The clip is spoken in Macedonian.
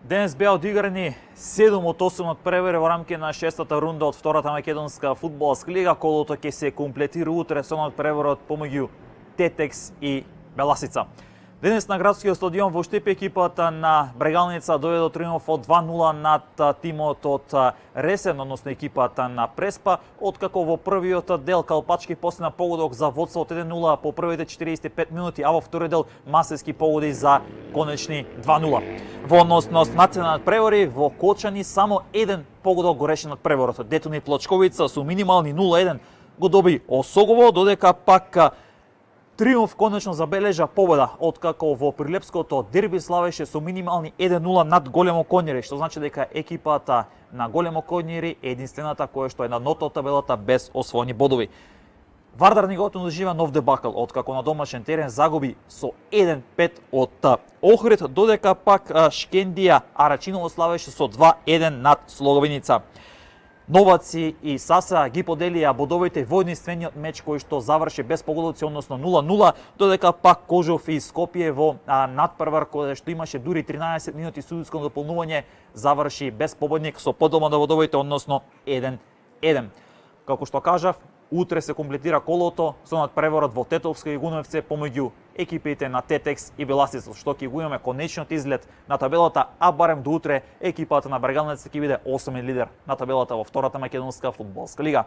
Денес беа одиграни 7 од 8 надпревари во рамките на 6-та рунда од втората македонска фудбалска лига. Колото ќе се комплетира утре со надпреварот помеѓу Тетекс и Беласица. Денес на градскиот стадион во Штип екипата на Брегалница дојде до триумф од 2-0 над тимот од Ресен, односно екипата на Преспа, откако во првиот дел Калпачки постигна погодок за водство од 1-0 по првите 45 минути, а во вториот дел Масевски погоди за конечни 2-0. Во однос на останатите надпревари во Кочани само еден погодок го реши надпреварот. Детони Плачковица со минимални 0-1 го доби Осогово, додека пак триумф конечно забележа победа, откако во Прилепското дерби славеше со минимални 1-0 над Големо Конјери, што значи дека екипата на Големо Конјери е единствената која што е на дното од табелата без освоени бодови. Вардар Неготино доживеа нов дебакл, откако на домашен терен загуби со 1-5 од Охрид, додека пак Шкендија Арачиново славеше со 2-1 над Слоговиница. Новаци и Саса ги поделија бодовите во единствениот меч кој што заврши без погодоци, односно 0-0, додека пак Кожов и Скопје во надпревар кој што имаше дури 13 минути судиско дополнување заврши без победник со поделба на бодовите, односно 1-1. Како што кажав, утре се комплетира колото со надпреварот во Тетовска и Гуневце помеѓу екипите на Тетекс и Беласица, што ќе го имаме конечниот изглед на табелата, а барем до утре екипата на Брегалница ќе биде 8 лидер на табелата во втората македонска фудбалска лига.